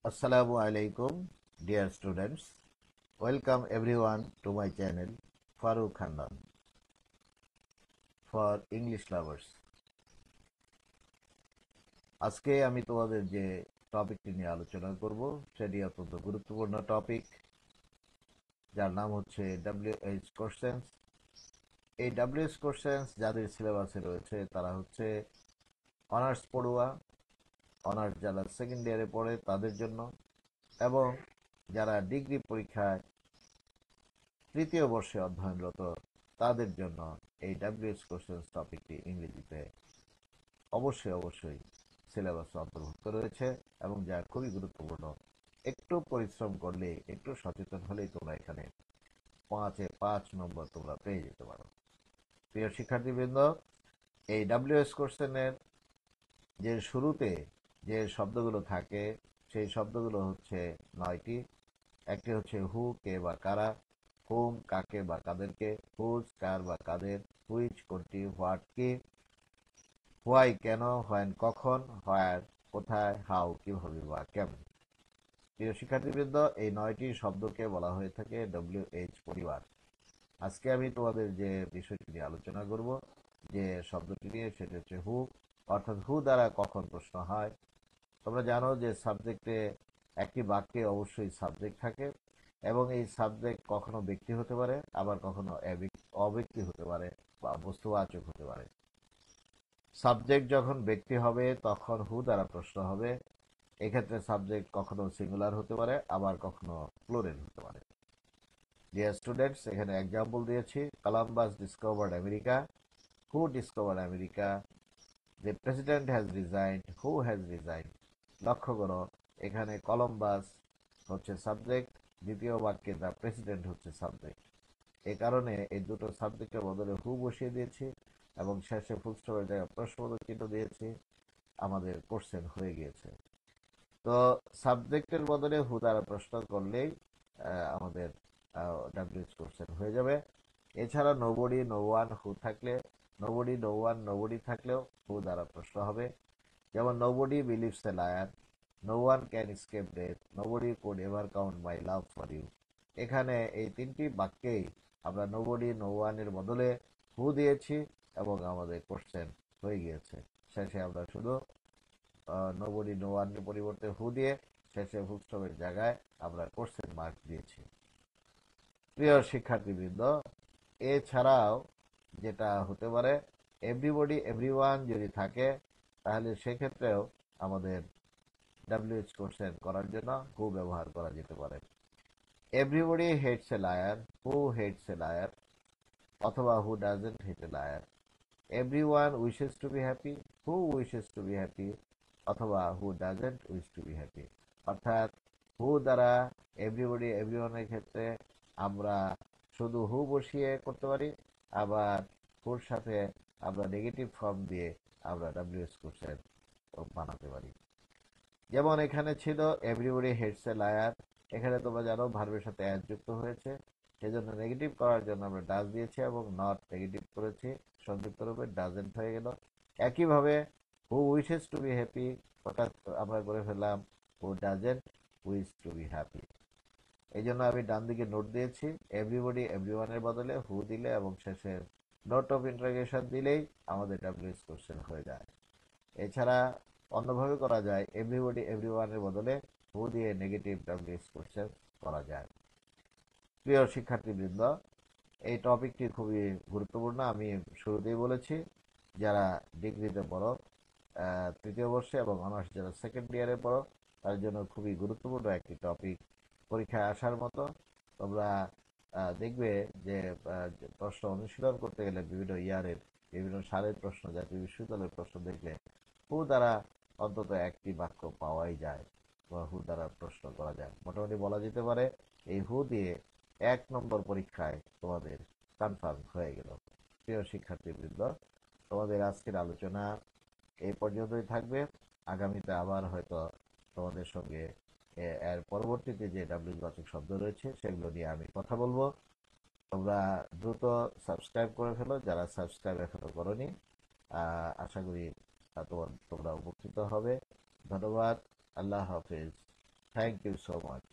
Assalamu alaikum, dear students. Welcome everyone to my channel, Farooq Khandan, for English lovers. আজকে আমি তোমাদের যে টপিকটি নিয়ে আলোচনা করব সেটি অত্যন্ত গুরুত্বপূর্ণ টপিক, যার নাম হচ্ছে WH কোশ্চেন্স। এই WH কোশ্চেন্স যাদের সিলেবাসে রয়েছে তারা হচ্ছে অনার্স পড়ুয়া, অনার্স যারা সেকেন্ড ইয়ারে পড়ে তাদের জন্য, এবং যারা ডিগ্রি পরীক্ষায় তৃতীয় বর্ষে অধ্যয়নরত তাদের জন্য এই WH কোশ্চেন্স টপিকটি ইংরেজিতে অবশ্যই সিলেবাসে অন্তর্ভুক্ত রয়েছে এবং যা খুবই গুরুত্বপূর্ণ। একটু পরিশ্রম করলে, একটু সচেতন হলেই তোমরা এখানে 5 তোমরা পেয়ে যেতে পারো। প্রিয় শিক্ষার্থীবৃন্দ, এই WH কোশ্চেনের যে শুরুতে যে শব্দগুলো থাকে সেই শব্দগুলো হচ্ছে 9টি। একটি হচ্ছে হু, কে বা কারা; হুম, কাকে বা কাদেরকে; হুজ, কার বা কাদের; হুইচ, কোনটি; হোয়াট, কি; হোয়াই, কেন; হোয়েন, কখন; হোয়ার, কোথায়; হাউ, কিভাবে বা কেমন। প্রিয় শিক্ষার্থীবৃন্দ, এই 9টি শব্দকে বলা হয়ে থাকে WH পরিবার। আজকে আমি তোমাদের যে বিষয়টি নিয়ে আলোচনা করব, যে শব্দটি নিয়ে, সেটি হচ্ছে হু, অর্থাৎ হু দ্বারা কখন প্রশ্ন হয়। তোমরা জানো যে সাবজেক্টে একটি বাক্যে অবশ্যই সাবজেক্ট থাকে, এবং এই সাবজেক্ট কখনো ব্যক্তি হতে পারে, আবার কখনো অব্যক্তি হতে পারে বা বস্তুবাচক হতে পারে। সাবজেক্ট যখন ব্যক্তি হবে তখন হু দ্বারা প্রশ্ন হবে। এক্ষেত্রে সাবজেক্ট কখনো সিঙ্গুলার হতে পারে, আবার কখনো প্লুরাল হতে পারে। ডিয়ার স্টুডেন্টস, এখানে এক্সাম্পল দিয়েছি। Columbus discovered America. Who discovered America? The president has resigned. Who has resigned? লক্ষ্য করো, এখানে কলম্বাস হচ্ছে সাবজেক্ট, দ্বিতীয় বাক্যে দ্য প্রেসিডেন্ট হচ্ছে সাবজেক্ট। এই কারণে এই দুটো সাবজেক্টের বদলে হু বসিয়ে দিয়েছি এবং শেষে ফুল স্টপের জায়গায় প্রশ্নবোধক চিহ্ন দিয়েছি। আমাদের কোশ্চেন হয়ে গিয়েছে। তো সাবজেক্টের বদলে হু দ্বারা প্রশ্ন করলেই আমাদের WH কোশ্চেন হয়ে যাবে। এছাড়া নোবডি, নো ওয়ান, হু থাকলে, নোবডি, নো ওয়ান, নোবডি থাকলেও হু দ্বারা প্রশ্ন হবে। যেমন nobody believes a liar, no one can escape death, nobody could ever count my love for you. এখানে এই তিনটি বাক্যেই আমরা নোবডি, নো ওয়ানের বদলে হু দিয়েছি এবং আমাদের কোশ্চেন হয়ে গিয়েছে। শেষে আমরা শুধু নোবডি, নো ওয়ানের পরিবর্তে হু দিয়ে শেষে ফুল স্টপের জায়গায় আমরা কোশ্চেন মার্ক দিয়েছি। প্রিয় শিক্ষার্থীবৃন্দ, এছাড়াও যেটা হতে পারে, এভরিবডি, এভরিওয়ান যদি থাকে তাহলে সেক্ষেত্রেও আমাদের WH কোশ্চেন করার জন্য হু ব্যবহার করা যেতে পারে। Everybody hates a liar, who hates a liar? অথবা who doesn't hate a liar? Everyone wishes to be happy, who wishes to be happy? অথবা who doesn't wish to be happy? অর্থাৎ who দ্বারা এভরিবডি, এভরিওয়ানের ক্ষেত্রে আমরা শুধু হু বসিয়ে করতে পারি, আবার হুর সাথে আমরা নেগেটিভ ফর্ম দিয়ে আমরা WH কোশ্চেন বানাতে পারি। যেমন এখানে ছিল এভরিবডি হেটস এ লায়ার। এখানে তোমরা জানো ভার্বের সাথে অ্যাজ যুক্ত হয়েছে, সেজন্য নেগেটিভ করার জন্য আমরা ডাজ দিয়েছি এবং নট নেগেটিভ করেছি, সংযুক্ত রূপে ডাজেন্ট হয়ে গেল। একইভাবে হু উইশেস টু বি হ্যাপি, অর্থাৎ আমরা করে ফেললাম হু doesn't wish to be happy. এই জন্য আমি ডান দিকে নোট দিয়েছি, এভরিবডি, এভরিওয়ানের বদলে হু দিলে এবং শেষে নোট অফ ইন্টারোগেশন দিলেই আমাদের WH কোশ্চেন হয়ে যায়। এছাড়া অন্যভাবে করা যায়, এভরিবডি, এভরিওয়ানের বদলে হু দিয়ে নেগেটিভ WH কোশ্চেন করা যায়। প্রিয় শিক্ষার্থীবৃন্দ, এই টপিকটি খুবই গুরুত্বপূর্ণ। আমি শুরুতেই বলেছি, যারা ডিগ্রিতে পড়ো তৃতীয় বর্ষে এবং অনার্স যারা সেকেন্ড ইয়ারে পড়ো তার জন্য খুবই গুরুত্বপূর্ণ একটি টপিক, পরীক্ষায় আসার মতো। তোমরা দেখবে যে প্রশ্ন অনুশীলন করতে গেলে বিভিন্ন ইয়ারের, বিভিন্ন সালের প্রশ্ন, জাতীয় বিশ্ববিদ্যালয়ের প্রশ্ন দেখলে হু দ্বারা অন্তত একটি বাক্য পাওয়াই যায় বা হু দ্বারা প্রশ্ন করা যায়। মোটামুটি বলা যেতে পারে এই হু দিয়ে 1 নম্বর পরীক্ষায় তোমাদের কনফার্ম হয়ে গেল। প্রিয় শিক্ষার্থীবৃন্দ, তোমাদের আজকের আলোচনা এই পর্যন্তই থাকবে। আগামীতে আবার হয়তো তোমাদের সঙ্গে এর পরবর্তীতে যে WH বাচক শব্দ রয়েছে সেগুলো নিয়ে আমি কথা বলবো। তোমরা দ্রুত সাবস্ক্রাইব করে ফেলো যারা সাবস্ক্রাইব এখনো করনি। আশা করি তোমরা উপকৃত হবে। ধন্যবাদ। আল্লাহ হাফেজ। Thank you so much.